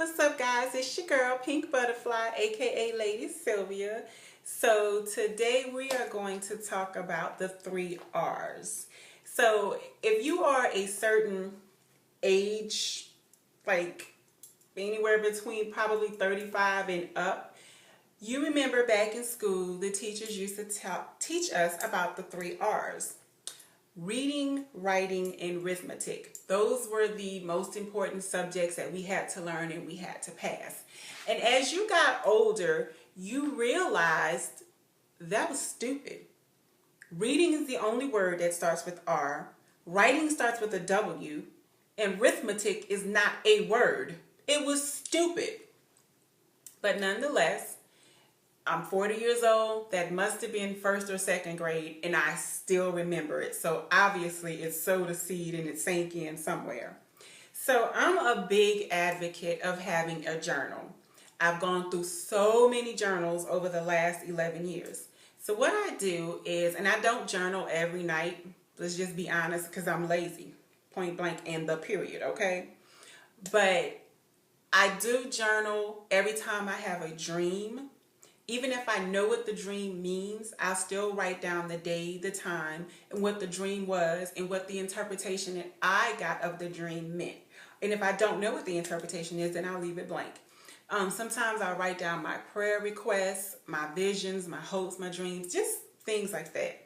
What's up, guys? It's your girl, Pink Butterfly, aka Lady Sylvia. So, today we are going to talk about the 3 R's. So, if you are a certain age, like anywhere between probably 35 and up, you remember back in school, the teachers used to teach us about the 3 R's. Reading, writing, and arithmetic. Those were the most important subjects that we had to learn and we had to pass. And as you got older, you realized that was stupid. Reading is the only word that starts with R. Writing starts with a W. And arithmetic is not a word. It was stupid. But nonetheless, I'm 40 years old. That must have been first or second grade, and I still remember it. So obviously it sowed a seed and it sank in somewhere. So I'm a big advocate of having a journal. I've gone through so many journals over the last 11 years. So what I do is, and I don't journal every night, let's just be honest, because I'm lazy, point blank, and the period, okay? But I do journal every time I have a dream. Even if I know what the dream means, I'll still write down the day, the time, and what the dream was, and what the interpretation that I got of the dream meant. And if I don't know what the interpretation is, then I'll leave it blank. Sometimes I'll write down my prayer requests, my visions, my hopes, my dreams, just things like that.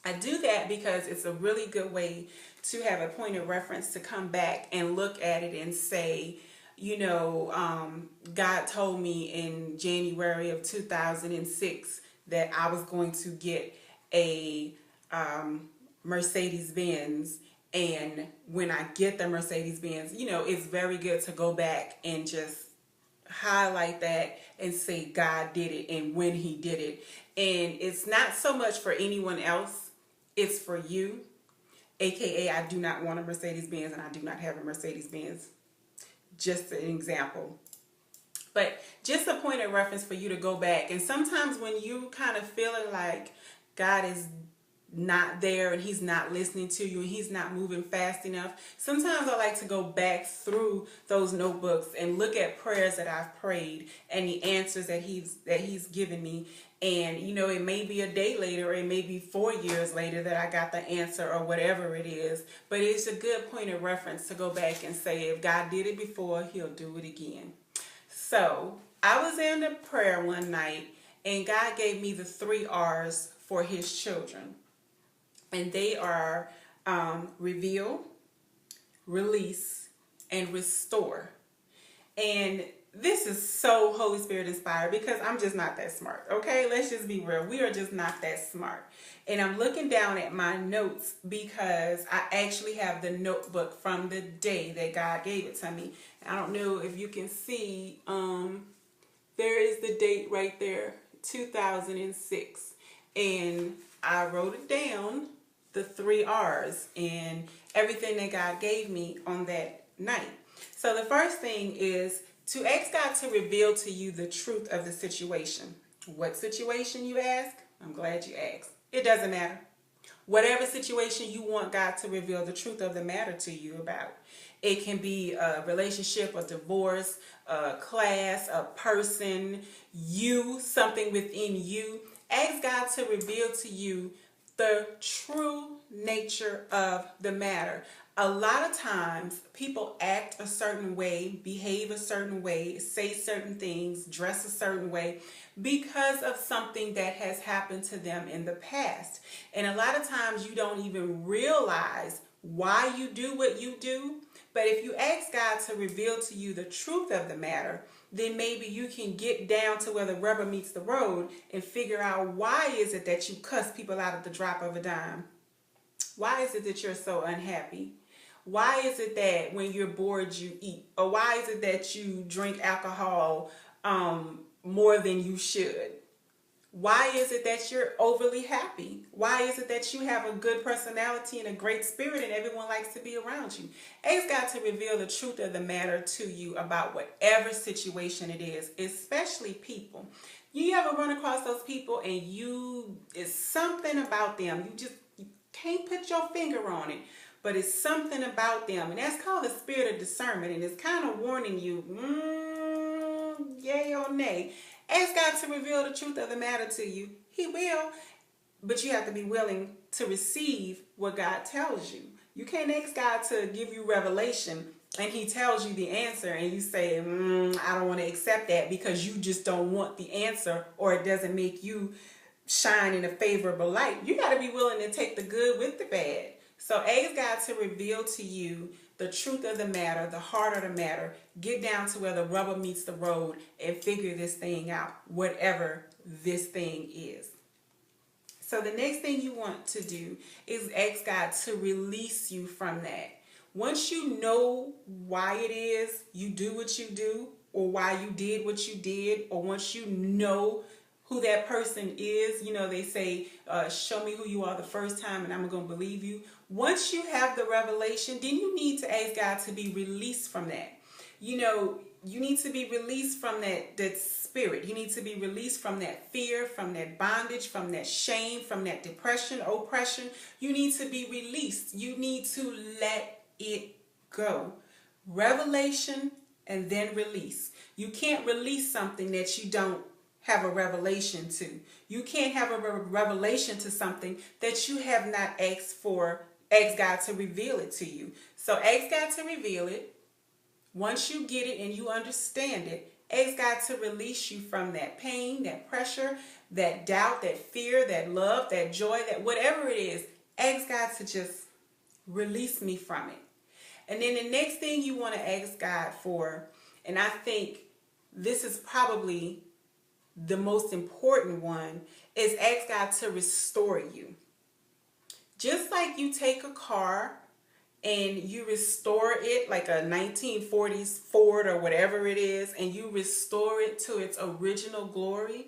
I do that because it's a really good way to have a point of reference to come back and look at it and say, God told me in January of 2006 that I was going to get a Mercedes-Benz. And when I get the Mercedes-Benz, it's very good to go back and just highlight that and say God did it and when he did it. And it's not so much for anyone else, it's for you. AKA, I do not want a Mercedes-Benz and I do not have a Mercedes-Benz. Just an example. But just a point of reference for you to go back. And sometimes when you kind of feeling like God is not there and he's not listening to you and he's not moving fast enough, sometimes I like to go back through those notebooks and look at prayers that I've prayed and the answers that he's given me. And it may be a day later or it may be 4 years later that I got the answer or whatever it is. But it's a good point of reference to go back and say, if God did it before, he'll do it again. So I was in a prayer one night and God gave me the 3 R's for his children. And they are reveal, release, and restore. And this is so Holy Spirit inspired because I'm just not that smart, okay? Let's just be real. We are just not that smart. And I'm looking down at my notes because I actually have the notebook from the day that God gave it to me. I don't know if you can see, there is the date right there, 2006. And I wrote it down, the 3 R's, and everything that God gave me on that night. So the first thing is to ask God to reveal to you the truth of the situation. What situation, you ask? I'm glad you asked. It doesn't matter. Whatever situation you want God to reveal the truth of the matter to you about. It can be a relationship, a divorce, a class, a person, you, something within you. Ask God to reveal to you the true nature of the matter. A lot of times people act a certain way, behave a certain way, say certain things, dress a certain way because of something that has happened to them in the past. And a lot of times you don't even realize why you do what you do. But if you ask God to reveal to you the truth of the matter, then maybe you can get down to where the rubber meets the road and figure out why is it that you cuss people out at the drop of a dime? Why is it that you're so unhappy? Why is it that when you're bored you eat? Or why is it that you drink alcohol more than you should? Why is it that you're overly happy? Why is it that you have a good personality and a great spirit and everyone likes to be around you? Ask God to reveal the truth of the matter to you about whatever situation it is, especially people. You ever run across those people and it's something about them. You can't put your finger on it. but it's something about them, and that's called the spirit of discernment, and it's kind of warning you, yay or nay. Ask God to reveal the truth of the matter to you. He will, but you have to be willing to receive what God tells you. You can't ask God to give you revelation and he tells you the answer and you say, I don't want to accept that because you just don't want the answer, or it doesn't make you shine in a favorable light. You got to be willing to take the good with the bad. So ask God to reveal to you the truth of the matter, the heart of the matter. Get down to where the rubber meets the road and figure this thing out, whatever this thing is. So the next thing you want to do is ask God to release you from that. Once you know why it is you do what you do, or why you did what you did, or once you know who that person is, they say, show me who you are the first time and I'm going to believe you. Once you have the revelation, then you need to ask God to be released from that. You need to be released from that spirit. You need to be released from that fear, from that bondage, from that shame, from that depression, oppression. You need to be released. You need to let it go. Revelation and then release. You can't release something that you don't have a revelation to. You can't have a revelation to something that you have not asked God to reveal it to you. So ask God to reveal it. Once you get it and you understand it, ask God to release you from that pain, that pressure, that doubt, that fear, that love, that joy, that whatever it is. Ask God to just release me from it. And then the next thing you want to ask God for, and I think this is probably the most important one, is ask God to restore you. Just like you take a car and you restore it, like a 1940s Ford or whatever it is, and you restore it to its original glory,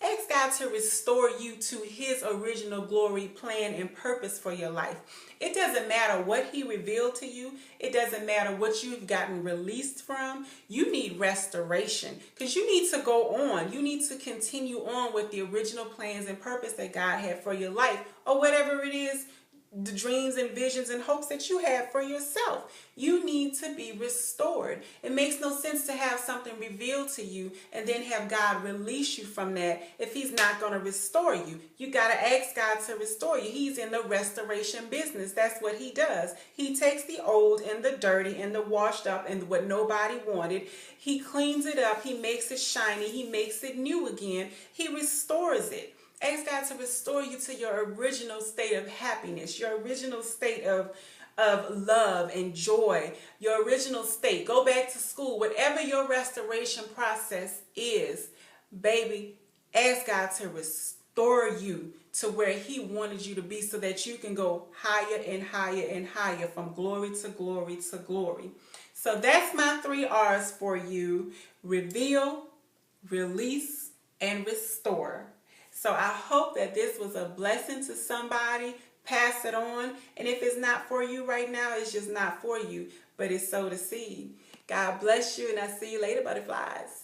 ask God to restore you to his original glory, plan, and purpose for your life. It doesn't matter what he revealed to you. It doesn't matter what you've gotten released from. You need restoration because you need to go on. You need to continue on with the original plans and purpose that God had for your life, or whatever it is, the dreams and visions and hopes that you have for yourself. You need to be restored. It makes no sense to have something revealed to you and then have God release you from that if he's not going to restore you. You got to ask God to restore you. He's in the restoration business. That's what he does. He takes the old and the dirty and the washed up and what nobody wanted. He cleans it up. He makes it shiny. He makes it new again. He restores it. Ask God to restore you to your original state of happiness, your original state of love and joy, your original state. Go back to school. Whatever your restoration process is, baby, ask God to restore you to where he wanted you to be so that you can go higher and higher and higher, from glory to glory to glory. So that's my 3 R's for you: reveal, release, and restore. So I hope that this was a blessing to somebody. Pass it on. And if it's not for you right now, it's just not for you. But it's sow the seed. God bless you, and I'll see you later, butterflies.